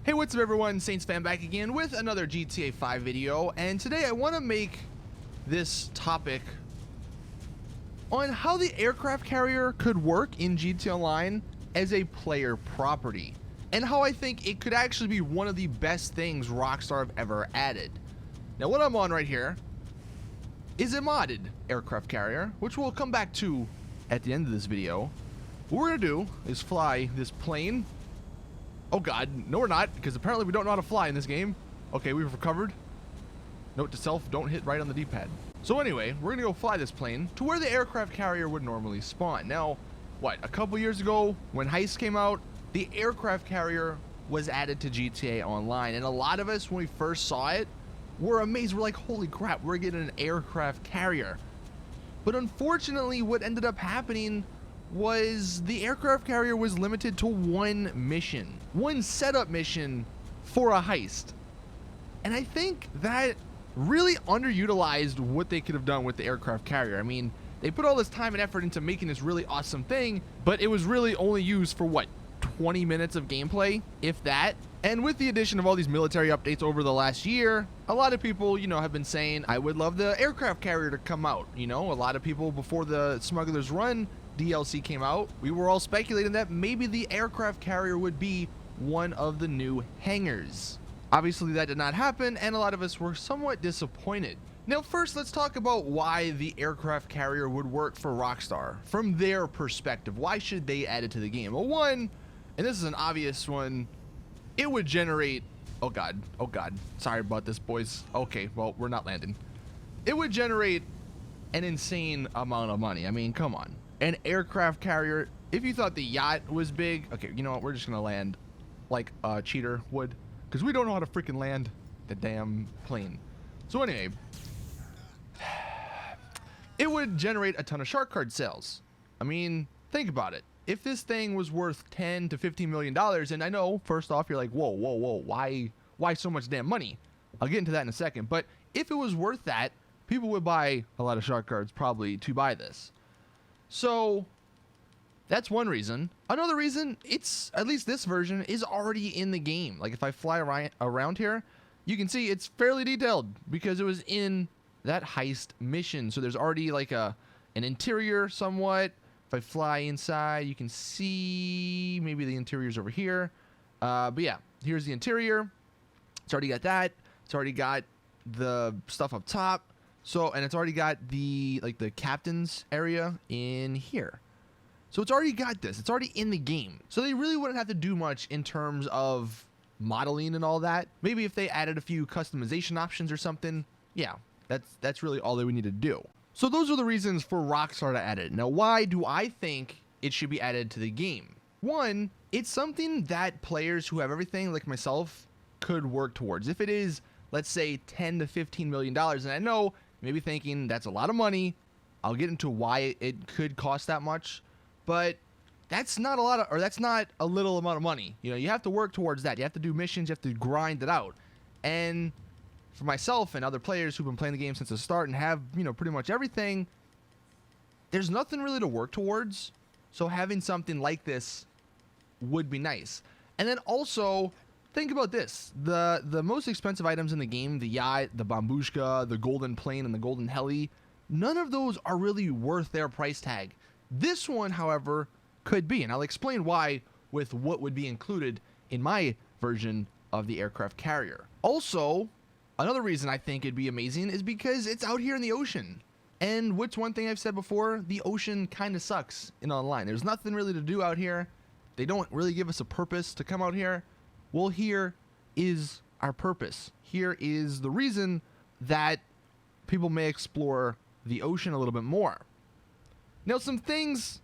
Hey, what's up everyone, Saintsfan back again with another GTA 5 video, and today I want to make this topic on how the aircraft carrier could work in GTA Online as a player property, and how I think it could actually be one of the best things Rockstar have ever added. Now what I'm on right here is a modded aircraft carrier, which we'll come back to at the end of this video. What we're going to do is fly this plane. Oh god, no we're not, because apparently we don't know how to fly in this game. Okay, we've recovered. Note to self, don't hit right on the D-pad. So anyway, we're gonna go fly this plane to where the aircraft carrier would normally spawn. Now, what, a couple years ago, when Heist came out, the aircraft carrier was added to GTA Online, and a lot of us, when we first saw it, were amazed. We're like, holy crap, we're getting an aircraft carrier. But unfortunately, what ended up happening was the aircraft carrier was limited to one mission, one setup mission for a heist. And I think that really underutilized what they could have done with the aircraft carrier. I mean, they put all this time and effort into making this really awesome thing, but it was really only used for what, 20 minutes of gameplay, if that. And with the addition of all these military updates over the last year, a lot of people, have been saying, I would love the aircraft carrier to come out. A lot of people, before the Smuggler's Run DLC came out, we were all speculating that maybe the aircraft carrier would be one of the new hangars. Obviously that did not happen, and a lot of us were somewhat disappointed. Now first, let's talk about why the aircraft carrier would work for Rockstar from their perspective. Why should they add it to the game? Well, one, and this is an obvious one, it would generate, oh god, sorry about this, boys. Okay, well, we're not landing. It would generate an insane amount of money. I mean, come on. An aircraft carrier, if you thought the yacht was big, okay, you know what, we're just gonna land like a cheater would, because we don't know how to freaking land the damn plane. So anyway, it would generate a ton of shark card sales. I mean, think about it. If this thing was worth 10 to 15 million dollars, and I know first off you're like, whoa, why so much damn money? I'll get into that in a second. But if it was worth that, people would buy a lot of shark cards probably to buy this. So that's one reason. Another reason, it's, at least this version, is already in the game. Like if I fly around here, you can see it's fairly detailed because it was in that heist mission. So there's already like an interior somewhat. If I fly inside, you can see maybe the interior's over here. But yeah, here's the interior. It's already got that. It's already got the stuff up top. So, and it's already got the captain's area in here. So it's already got this. It's already in the game. So they really wouldn't have to do much in terms of modeling and all that. Maybe if they added a few customization options or something, yeah, that's really all they would need to do. So those are the reasons for Rockstar to add it. Now, why do I think it should be added to the game? One, it's something that players who have everything, like myself, could work towards. If it is, let's say, 10 to 15 million dollars, and I know maybe thinking that's a lot of money. I'll get into why it could cost that much, but that's not a lot of, or that's not a little amount of money. You have to work towards that. You have to do missions. You have to grind it out. And for myself and other players who've been playing the game since the start and have, pretty much everything, there's nothing really to work towards. So having something like this would be nice. And then also, think about this. The most expensive items in the game, the yacht, the bambushka, the golden plane, and the golden heli, none of those are really worth their price tag. This one, however, could be, and I'll explain why with what would be included in my version of the aircraft carrier. Also, another reason I think it'd be amazing is because it's out here in the ocean. And what's one thing I've said before? The ocean kind of sucks in online. There's nothing really to do out here. They don't really give us a purpose to come out here. Well, here is our purpose. Here is the reason that people may explore the ocean a little bit more. Now, some things,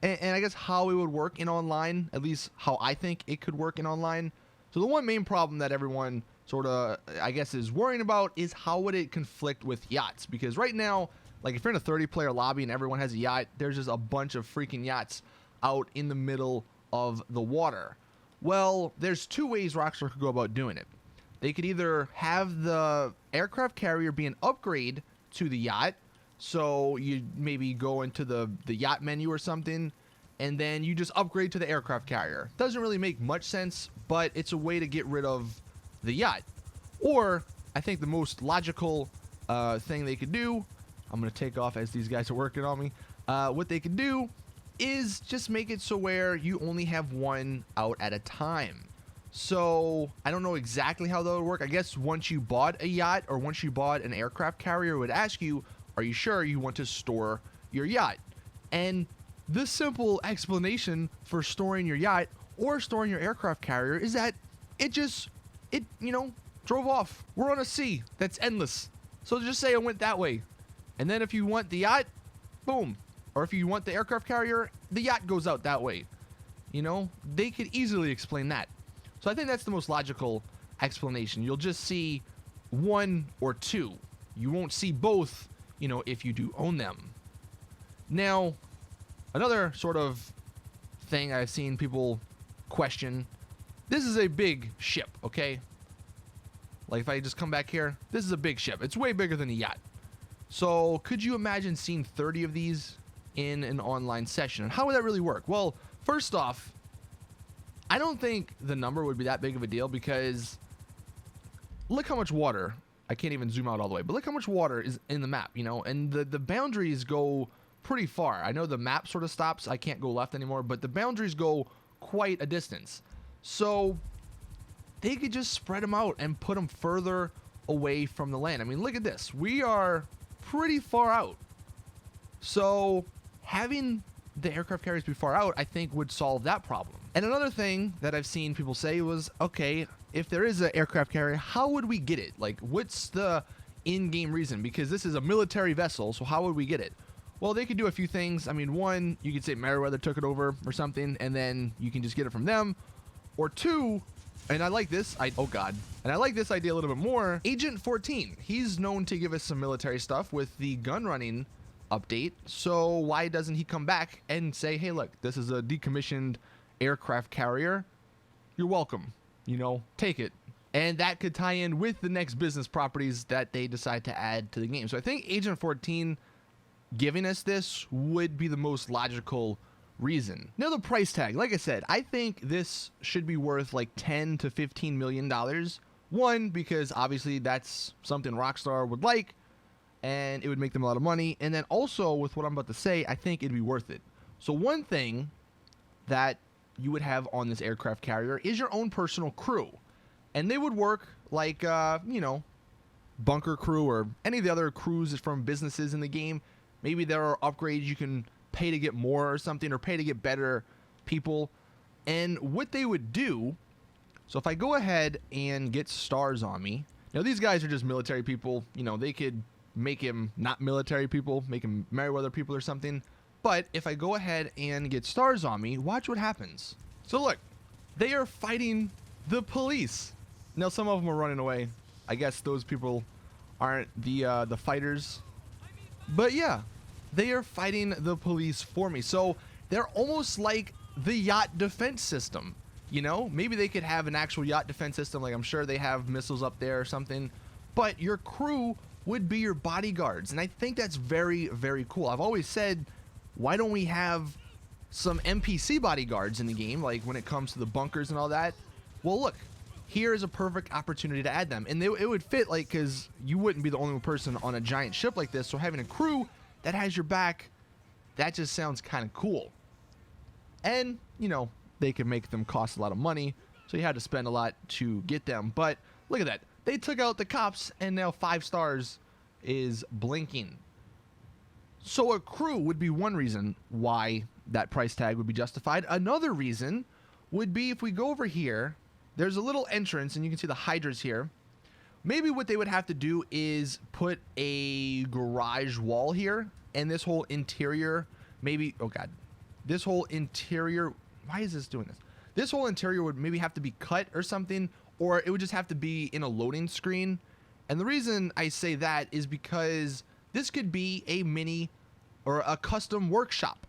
and I guess how it would work in online, at least how I think it could work in online. So the one main problem that everyone sort of, I guess, is worrying about is how would it conflict with yachts? Because right now, like if you're in a 30-player lobby and everyone has a yacht, there's just a bunch of freaking yachts out in the middle of the water. Well, there's two ways Rockstar could go about doing it. They could either have the aircraft carrier be an upgrade to the yacht, so you maybe go into the yacht menu or something, and then you just upgrade to the aircraft carrier. Doesn't really make much sense, but it's a way to get rid of the yacht. Or I think the most logical thing they could do, I'm going to take off as these guys are working on me. What they could do is just make it so where you only have one out at a time. So I don't know exactly how that would work. I guess once you bought a yacht or once you bought an aircraft carrier, it would ask you, are you sure you want to store your yacht? And the simple explanation for storing your yacht or storing your aircraft carrier is that it drove off. We're on a sea that's endless. So just say it went that way. And then if you want the yacht, boom. Or if you want the aircraft carrier, the yacht goes out that way. They could easily explain that. So I think that's the most logical explanation. You'll just see one or two. You won't see both, if you do own them. Now, another sort of thing I've seen people question, this is a big ship, okay? Like if I just come back here, this is a big ship. It's way bigger than a yacht. So could you imagine seeing 30 of these in an online session? And how would that really work? Well, first off, I don't think the number would be that big of a deal because look how much water, I can't even zoom out all the way, but look how much water is in the map, and the boundaries go pretty far. I know the map sort of stops. I can't go left anymore, but the boundaries go quite a distance. So they could just spread them out and put them further away from the land. I mean, look at this. We are pretty far out. So having the aircraft carriers be far out, I think would solve that problem. And another thing that I've seen people say was, okay, if there is an aircraft carrier, how would we get it? Like, what's the in-game reason? Because this is a military vessel, so how would we get it? Well, they could do a few things. I mean, one, you could say Meriwether took it over or something, and then you can just get it from them. Or two, and I like this, and I like this idea a little bit more, Agent 14. He's known to give us some military stuff with the gun running update, so why doesn't he come back and say, hey, look, this is a decommissioned aircraft carrier. You're welcome. Take it. And that could tie in with the next business properties that they decide to add to the game. So I think Agent 14 giving us this would be the most logical reason. Now the price tag, like I said, I think this should be worth like 10 to 15 million dollars. One, because obviously that's something Rockstar would like and it would make them a lot of money. And then also with what I'm about to say, I think it'd be worth it. So one thing that you would have on this aircraft carrier is your own personal crew. And they would work like, bunker crew or any of the other crews from businesses in the game. Maybe there are upgrades you can pay to get more or something, or pay to get better people. And what they would do, so if I go ahead and get stars on me, these guys are just military people. They could make him not military people, make him Meriwether people or something. But if I go ahead and get stars on me, watch what happens. So look, they are fighting the police. Now some of them are running away. I guess those people aren't the fighters. But yeah, they are fighting the police for me. So they're almost like the yacht defense system. Maybe they could have an actual yacht defense system. Like I'm sure they have missiles up there or something. But your crew would be your bodyguards. And I think that's very, very cool. I've always said, why don't we have some NPC bodyguards in the game, like when it comes to the bunkers and all that? Well, look, here is a perfect opportunity to add them. And it would fit, like, because you wouldn't be the only person on a giant ship like this. So having a crew that has your back, that just sounds kind of cool. And, they could make them cost a lot of money. So you had to spend a lot to get them. But look at that. They took out the cops and now 5 stars is blinking. So a crew would be one reason why that price tag would be justified. Another reason would be if we go over here, there's a little entrance and you can see the hydras here. Maybe what they would have to do is put a garage wall here, and this whole interior, maybe, oh God, this whole interior, why is this doing this? This whole interior would maybe have to be cut or something, or it would just have to be in a loading screen. And the reason I say that is because this could be a mini or a custom workshop.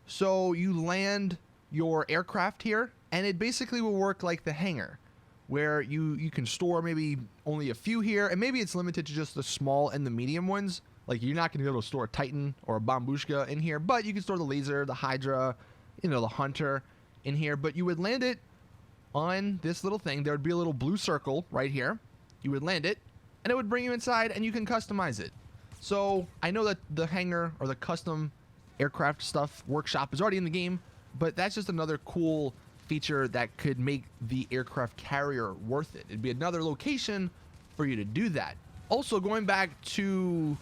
So you land your aircraft here, and it basically will work like the hangar, where you can store maybe only a few here, and maybe it's limited to just the small and the medium ones. Like you're not going to be able to store a Titan or a Bombushka in here, but you can store the laser, the Hydra, the hunter in here, but you would land it on this little thing. There would be a little blue circle right here. You would land it, and it would bring you inside, and you can customize it. So I know that the hangar or the custom aircraft stuff workshop is already in the game, but that's just another cool feature that could make the aircraft carrier worth it. It'd be another location for you to do that. Also, going back to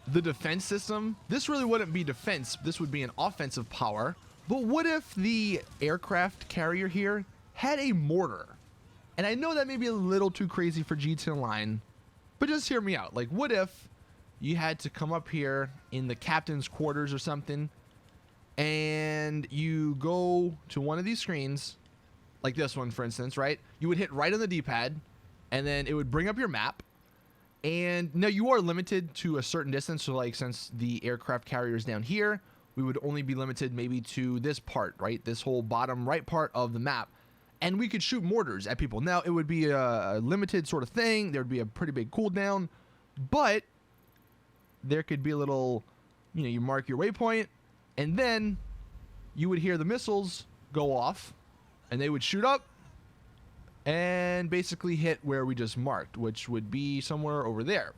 the defense system, this really wouldn't be defense. This would be an offensive power. But what if the aircraft carrier here had a mortar? And I know that may be a little too crazy for GT Online, but just hear me out. Like, what if you had to come up here in the captain's quarters or something, and you go to one of these screens, like this one, for instance, right? You would hit right on the D-pad, and then it would bring up your map. And now you are limited to a certain distance. So, like, since the aircraft carrier is down here, we would only be limited maybe to this part, right? This whole bottom right part of the map. And we could shoot mortars at people. Now, it would be a limited sort of thing. There would be a pretty big cooldown. But there could be a little, you mark your waypoint, and then you would hear the missiles go off, and they would shoot up and basically hit where we just marked, which would be somewhere over there.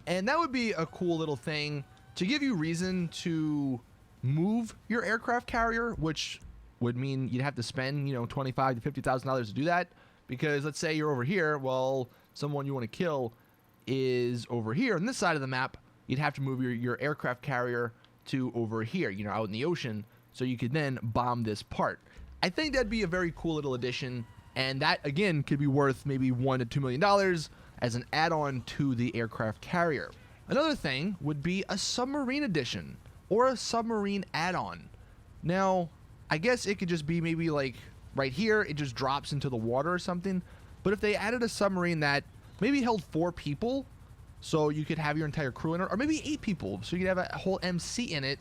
And that would be a cool little thing to give you reason to move your aircraft carrier, which would mean you'd have to spend, $25,000 to $50,000 to do that. Because let's say you're over here, well, someone you want to kill is over here on this side of the map. You'd have to move your aircraft carrier to over here, out in the ocean, so you could then bomb this part. I think that'd be a very cool little addition, and that, again, could be worth maybe $1 to $2 million as an add-on to the aircraft carrier. Another thing would be a submarine edition or a submarine add-on. Now, I guess it could just be maybe like right here, it just drops into the water or something, but if they added a submarine that maybe held 4 people, so you could have your entire crew in it, or maybe 8 people, so you could have a whole MC in it,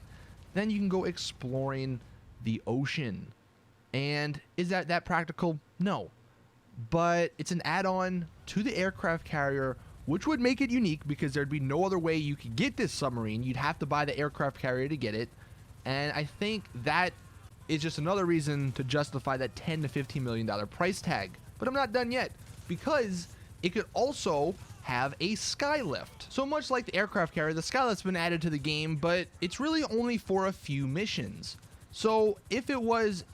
then you can go exploring the ocean. And is that practical? No. But it's an add-on to the aircraft carrier, which would make it unique because there'd be no other way you could get this submarine. You'd have to buy the aircraft carrier to get it. And I think that is just another reason to justify that $10 to $15 million price tag. But I'm not done yet, because it could also have a skylift. So much like the aircraft carrier, the skylift's been added to the game, but it's really only for a few missions. So if it was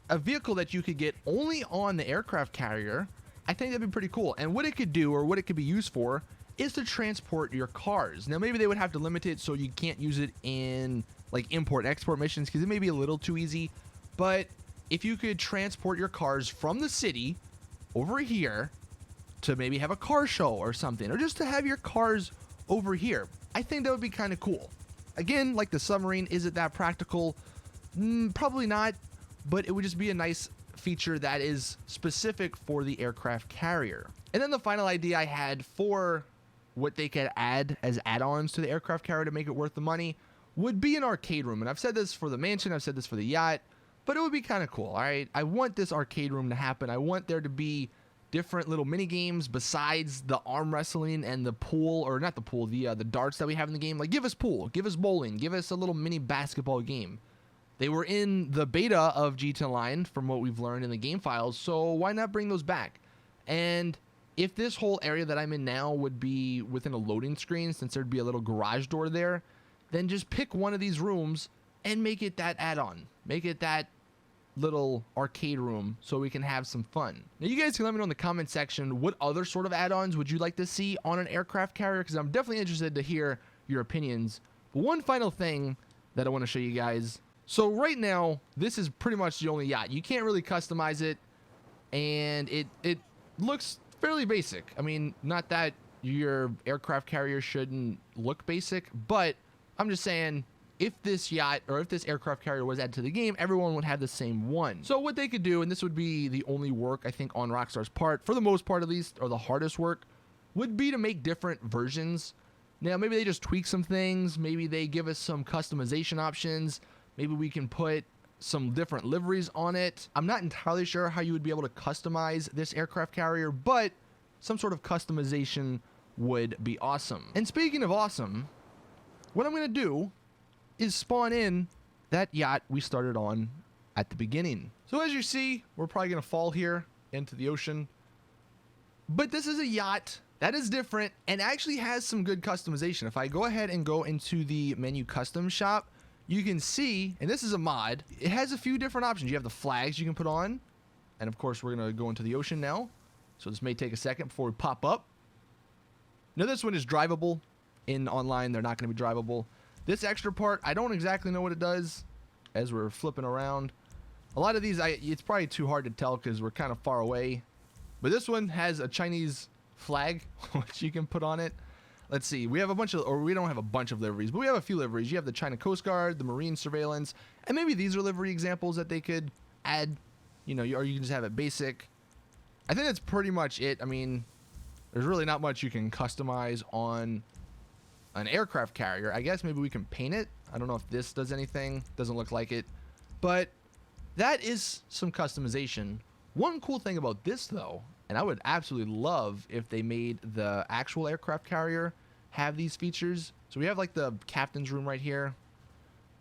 a vehicle that you could get only on the aircraft carrier, I think that'd be pretty cool. And what it could do, or what it could be used for, is to transport your cars. Now, maybe they would have to limit it so you can't use it in like import and export missions, because it may be a little too easy. But if you could transport your cars from the city over here to maybe have a car show or something, or just to have your cars over here, I think that would be kind of cool. Again, like the submarine, is it that practical? Probably not, but it would just be a nice feature that is specific for the aircraft carrier. And then the final idea I had for what they could add as add-ons to the aircraft carrier to make it worth the money would be an arcade room. And I've said this for the mansion, I've said this for the yacht, but it would be kind of cool. All right, I want this arcade room to happen. I want there to be different little mini games besides the arm wrestling and the pool, or not the pool, the darts that we have in the game. Like, give us pool, give us bowling, give us a little mini basketball game. They were in the beta of GT Online from what we've learned in the game files, so why not bring those back? And if this whole area that I'm in now would be within a loading screen, since there'd be a little garage door there, then just pick one of these rooms and make it that add-on. Make it that little arcade room so we can have some fun. Now, you guys can let me know in the comment section what other sort of add-ons would you like to see on an aircraft carrier, because I'm definitely interested to hear your opinions. But one final thing that I want to show you guys. So right now, this is pretty much the only yacht. You can't really customize it, and it looks fairly basic. I mean, not that your aircraft carrier shouldn't look basic, but I'm just saying, if this yacht or if this aircraft carrier was added to the game, everyone would have the same one. So what they could do, and this would be the only work I think on Rockstar's part, for the most part at least, or the hardest work, would be to make different versions. Now, maybe they just tweak some things. Maybe they give us some customization options. Maybe we can put some different liveries on it. I'm not entirely sure how you would be able to customize this aircraft carrier, but some sort of customization would be awesome. And speaking of awesome, what I'm going to do is spawn in that yacht we started on at the beginning. So as you see, we're probably going to fall here into the ocean. But this is a yacht that is different and actually has some good customization. If I go ahead and go into the menu custom shop, you can see, and this is a mod, it has a few different options. You have the flags you can put on. And of course, we're going to go into the ocean now. So this may take a second before we pop up. Now this one is drivable. In online, they're not going to be drivable. This extra part, I don't exactly know what it does as we're flipping around. A lot of these, it's probably too hard to tell because we're kind of far away. But this one has a Chinese flag, which you can put on it. Let's see. We have a bunch of, or we don't have a bunch of liveries, but we have a few liveries. You have the China Coast Guard, the Marine Surveillance, and maybe these are livery examples that they could add, you know, or you can just have it basic. I think that's pretty much it. I mean, there's really not much you can customize on an aircraft carrier. I guess maybe we can paint it. I don't know if this does anything. Doesn't look like it. But that is some customization. One cool thing about this, though, and I would absolutely love if they made the actual aircraft carrier have these features. So we have like the captain's room right here.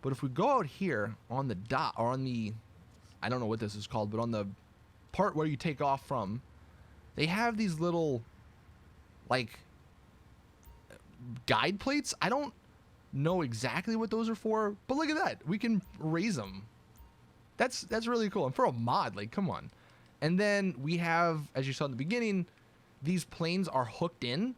But if we go out here on the dot, or on the, I don't know what this is called, but on the part where you take off from, they have these little, like, guide plates. I don't know exactly what those are for, but look at that. We can raise them. That's really cool. And for a mod, like, come on. And then we have, as you saw in the beginning, these planes are hooked in,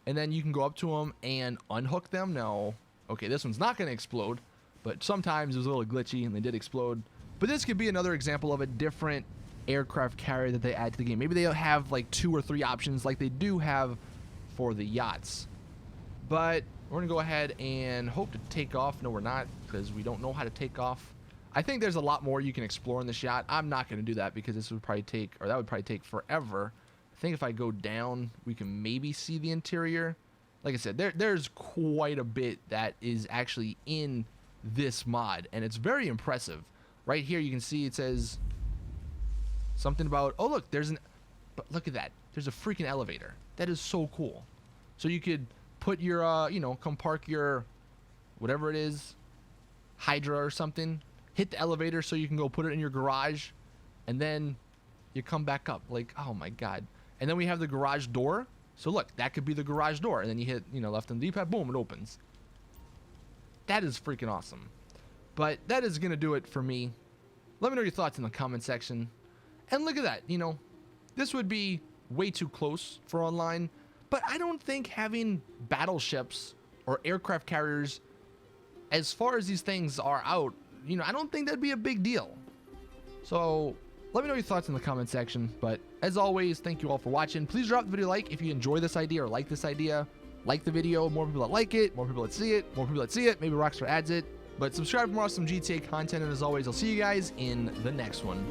and then you can go up to them and unhook them. Now, okay, this one's not going to explode, but sometimes it was a little glitchy and they did explode. But this could be another example of a different aircraft carrier that they add to the game. Maybe they'll have like 2 or 3 options like they do have for the yachts. But we're going to go ahead and hope to take off. No, we're not, because we don't know how to take off. I think there's a lot more you can explore in this yacht. I'm not going to do that because this would probably take, or that would probably take forever. I think if I go down, we can maybe see the interior. Like I said, there's quite a bit that is actually in this mod, and it's very impressive. Right here, you can see it says something about, oh, look, there's an, but look at that. There's a freaking elevator. That is so cool. So you could put your, you know, come park your, whatever it is, Hydra or something, hit the elevator so you can go put it in your garage, and then you come back up. Like, oh my God. And then we have the garage door. So look, that could be the garage door. And then you hit, you know, left on the D-pad, boom, it opens. That is freaking awesome. But that is going to do it for me. Let me know your thoughts in the comment section. And look at that, you know, this would be way too close for online. But I don't think having battleships or aircraft carriers, as far as these things are out, you know, I don't think that'd be a big deal. So let me know your thoughts in the comment section. But as always, thank you all for watching. Please drop the video a like if you enjoy this idea or like this idea. Like the video, more people that like it, more people that see it, more people that see it. Maybe Rockstar adds it. But subscribe for more awesome GTA content. And as always, I'll see you guys in the next one.